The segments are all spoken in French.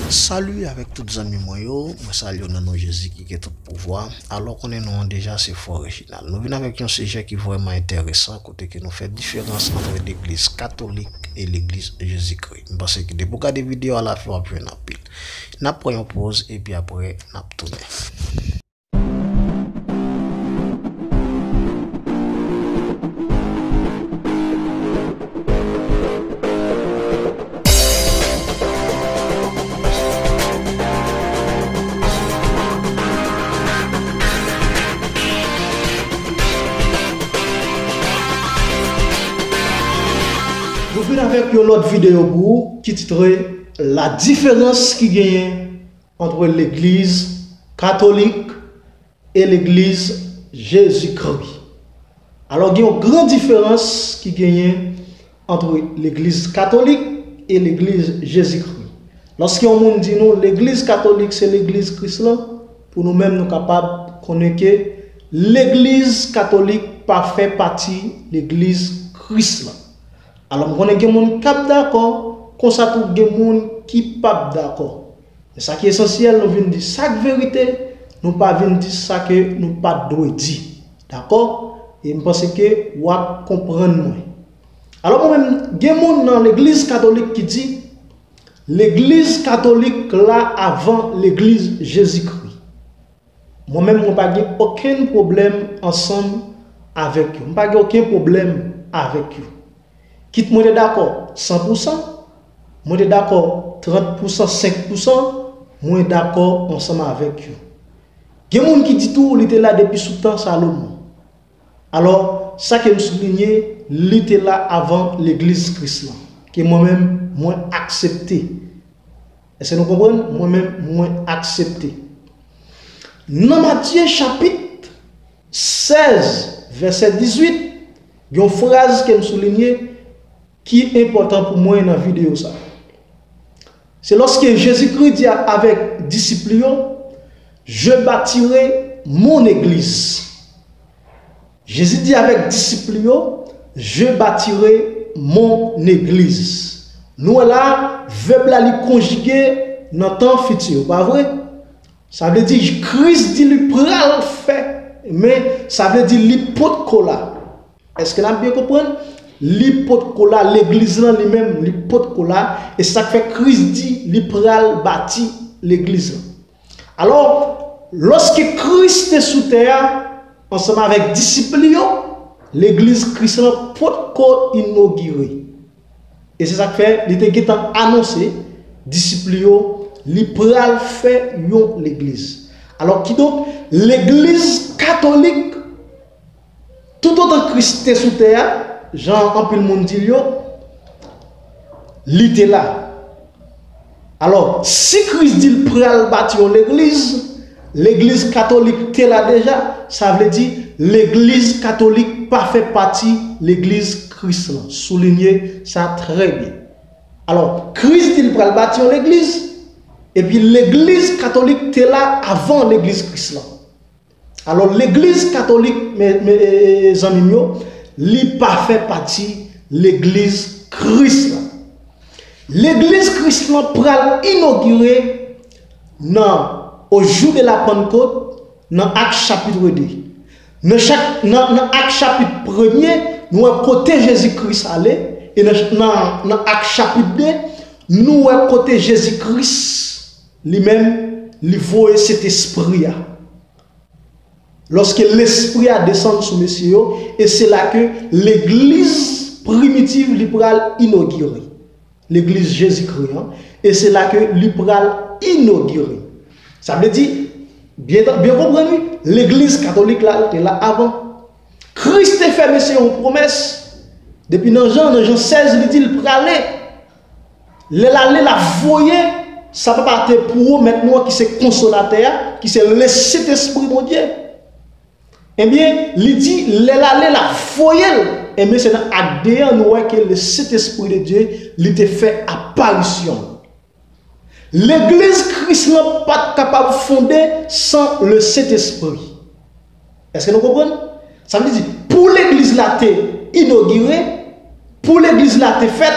Salut avec toutes les amis moi yo, moi salue non Jésus qui a tout pouvoir. Alors qu'on est non déjà c'est fort original. Nous venons avec un sujet qui est vraiment intéressant côté que nous fait différence entre l'église catholique et l'église Jésus-Christ. Parce que depuis regarder des vidéos à la fin on peut en pile. N'a pris une pause et puis après n'a tourné. Nous venons avec une autre vidéo qui titre La différence qui gagne entre l'église catholique et l'église Jésus-Christ. Alors, il y a une grande différence qui gagne entre l'église catholique et l'église Jésus-Christ. Lorsqu'on dit nous, l'église catholique c'est l'église Christ, pour nous-mêmes nous capables de connaître que l'église catholique pas fait partie de l'église Christ. Alors, on a des gens qui sont d'accord, comme ça, tout des gens qui ne sont pas d'accord. Et ça qui est essentiel, nous venons dire chaque vérité, nous ne pas dire ça que nous ne pas dire. D'accord? Et je pense que vous comprenez. Alors, moi-même, il y a des gens dans l'église catholique qui dit l'église catholique là avant l'église Jésus-Christ. Moi-même, je n'ai pas aucun problème ensemble avec eux. Je n'ai pas aucun problème avec eux. Quitte moi d'accord 100%, moi d'accord 30%, 5%, moi d'accord ensemble avec eux. Il y a des gens qui disent tout, il était là depuis sous temps Salomon. Alors, ça que je souligne, il était là avant l'église Christ, que moi-même, moi accepté. Est-ce que nous comprenons? Moi-même, moi accepté. Dans Matthieu chapitre 16, verset 18, il y a une phrase que je souligne qui est important pour moi dans la vidéo. C'est lorsque Jésus-Christ dit avec disciples, je bâtirai mon église. Jésus dit avec disciples, je bâtirai mon église. Nous là, verbe là li conjuguer dans le temps futur, pas vrai? Ça veut dire Christ dit lui pral fait, mais ça veut dire li pot cola. Est-ce que vous avez bien compris? L'hypothèse, l'église lui-même, l'hypothèse, et ça fait Christ dit, l'hypral bâti l'église. Alors, lorsque Christ est sous terre, ensemble avec disciples, l'église chrétienne peut inaugurer. Et c'est ça que fait, il était annoncé, disciples, l'hypral fait l'église. Alors, qui donc, l'église catholique, tout autant Christ est sous terre, Jean en le monde dit il était là. Alors, si Christ dit le pral bâtir l'église catholique était là déjà, ça veut dire l'église catholique pas fait partie de l'église Christ. Soulignez ça très bien. Alors, Christ dit le pral bâtir l'église, et puis l'église catholique était là avant l'église Christ. Alors, l'église catholique, mes amis, li pas fait partie l'église Christ. L'église Christ pral inaugurer au jour de la Pentecôte dans Acte chapitre 2. Dans Acte chapitre 1er, nous avons côté Jésus-Christ aller, et dans Acte chapitre 2, nous avons côté Jésus-Christ lui-même lui voit cet esprit. Lorsque l'esprit a descendu sur messieurs, et c'est là que l'église primitive libérale inaugurée. L'église Jésus-Christ. Et c'est là que libérale inaugurée. Ça veut dire, bien compris, l'église catholique là, était là avant. Christ a fait messieurs une promesse. Depuis dans Jean 16, il dit, il pralait. L'aller la voyer, ça peut pas être pour eux maintenant qui c'est consolateur, qui c'est le Saint-Esprit de Dieu. Eh bien, il dit, l'aller la foyelle. Et bien, c'est dans ADN que le Saint-Esprit de Dieu lui a fait apparition. L'église Christ n'est pas capable de fonder sans le Saint-Esprit. Est-ce que nous comprenons? Ça veut dire, pour l'église là, inaugurée, pour l'église là, faite,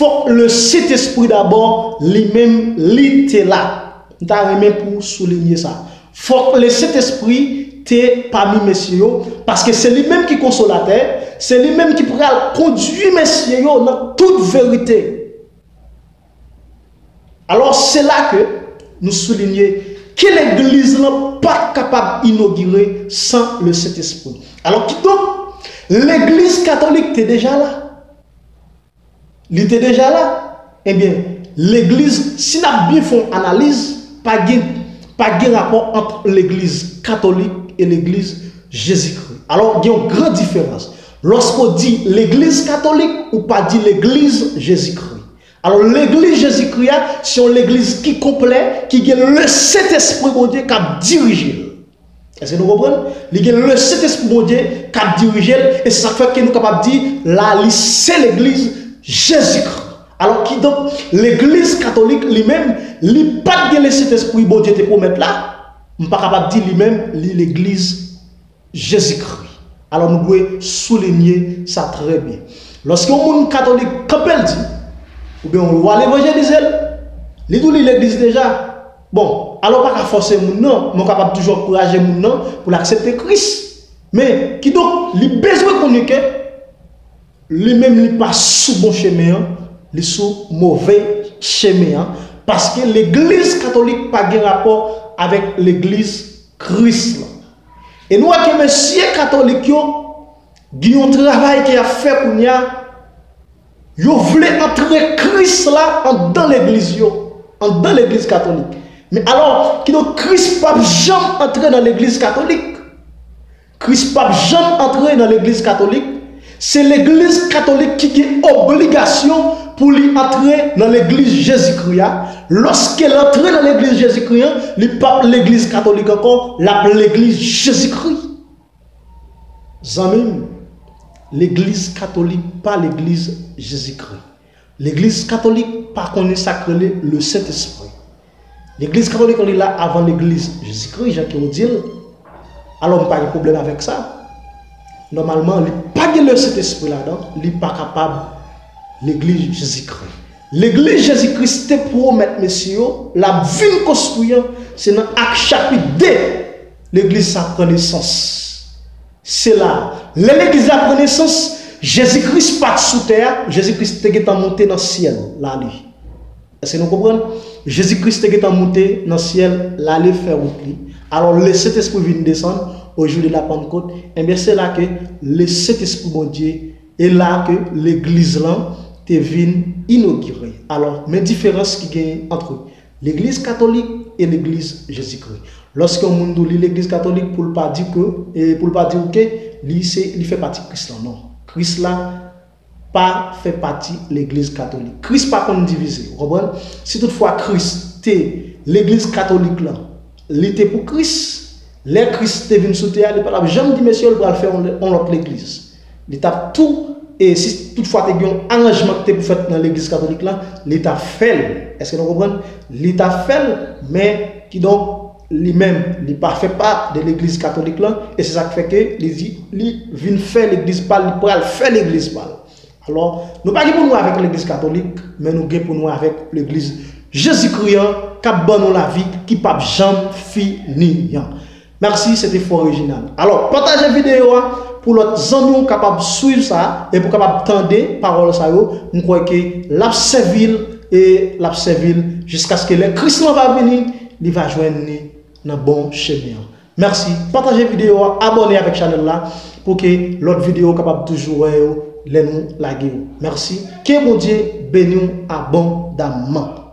faut le Saint-Esprit d'abord, lui-même, lui était là. T'as même pour souligner ça. Faut que le Saint-Esprit t'es parmi messieurs, parce que c'est lui-même qui consolateur, c'est lui-même qui pourra conduire messieurs dans toute vérité. Alors c'est là que nous soulignons que l'église n'est pas capable d'inaugurer sans le Saint-Esprit. Alors qui donc, l'église catholique était déjà là. Il était déjà là. Eh bien, l'église, si nous avons bien fait une analyse, pas de rapport entre l'église catholique et l'église Jésus-Christ. Alors, il y a une grande différence. Lorsqu'on dit l'église catholique ou pas dit l'église Jésus-Christ. Alors, l'église Jésus-Christ, c'est l'église qui complète, qui a le Saint-Esprit de Dieu qui a dirigé. Est-ce que nous comprenons? Il y a le Saint-Esprit de Dieu qui a dirigé, et c'est ça fait que nous sommes capables de dire, là, c'est l'église Jésus-Christ. Alors, qui donc, l'église catholique lui-même, il n'a pas de Saint-Esprit de Dieu pour mettre là, je ne suis pas capable de dire lui-même, l'église Jésus-Christ. Alors, nous devons souligner ça très bien. Lorsqu'un monde catholique, quand elle dit, ou bien on va l'évangéliser, il dit l'église déjà. Bon, alors pas qu'à forcer mon nom, mais capable toujours encourager mon nom pour l'accepter Christ. Mais qui donc, il besoin de communiquer, lui-même il pas sous bon chemin, il sous mauvais chemin, parce que l'église catholique n'a pas de rapport avec l'église Christ. Et nous, que messieurs catholiques, ils ont un travail qui a fait pour nous. Ils voulaient entrer Christ là dans l'église, dans l'église catholique. Mais alors, Christ n'a jamais entré dans l'église catholique. Christ n'a jamais entré dans l'église catholique. C'est l'église catholique qui a obligation pour lui entrer dans l'église Jésus-Christ. Lorsqu'elle entre dans l'église Jésus-Christ, il pas l'église catholique encore, l'église Jésus-Christ. Zamim, l'église catholique, pas l'église Jésus-Christ. L'église catholique, pas qu'on est sacré le Saint-Esprit. L'église catholique, on est là avant l'église Jésus-Christ, Jacques dit. Alors, pas de problème avec ça. Normalement, il n'y a pas de le Saint-Esprit là-dedans, il n'est pas capable l'église Jésus-Christ. L'église Jésus-Christ, c'était pour mettre, messieurs, la vie construire, c'est dans Acte chapitre 2, l'église a pris naissance. C'est là. L'église a pris naissance, Jésus-Christ pas sous terre, Jésus-Christ est monté dans le ciel, là, lui. Est-ce que nous comprenons? Jésus-Christ est monté dans le ciel, là, lui, faire route. Alors, le Saint-Esprit vient descendre au jour de la Pentecôte. Et bien, c'est là que le Saint-Esprit, mon Dieu, est là que l'église là te vient inaugurer. Alors, mes différences qui gagnent entre l'église catholique et l'église Jésus-Christ. Lorsqu'on monde lit l'église catholique pour ne pas dire que, et pour ne pas dire que, il fait partie de Christ là. Non. Christ là, pas fait partie de l'église catholique. Christ pas qu'on diviser. Vous comprenez? Si toutefois Christ est l'église catholique là, il était pour Christ. Les Christ est venu sous terre, il ne jamais dit monsieur, il va le faire en l'autre l'église. Il a tout, et si toutefois tu as un arrangement que tu as fait dans l'église catholique là, l'État fait. Est-ce que vous comprenez? L'État fait, mais qui donc lui-même, il ne fait pas de l'église catholique là, et c'est ça qui fait que il vient faire l'église pas, il peut faire l'église pas. Alors, nous ne sommes pas pour nous avec l'église catholique, mais nous sommes pour nous avec l'église Jésus-Christ, qui a donné la vie, qui n'a jamais fini. Merci, c'était fort original. Alors, partagez la vidéo pour l'autre amis capable de suivre ça et pour capable d'entendre parole ça. Nous croyons que la servile et la servile jusqu'à ce que le Christ va venir, il va joindre dans bon chemin. Merci. Partagez la vidéo, abonnez avec la chaîne là pour que l'autre vidéo capable toujours les nous la guerre. Merci. Que mon Dieu bénisse abondamment.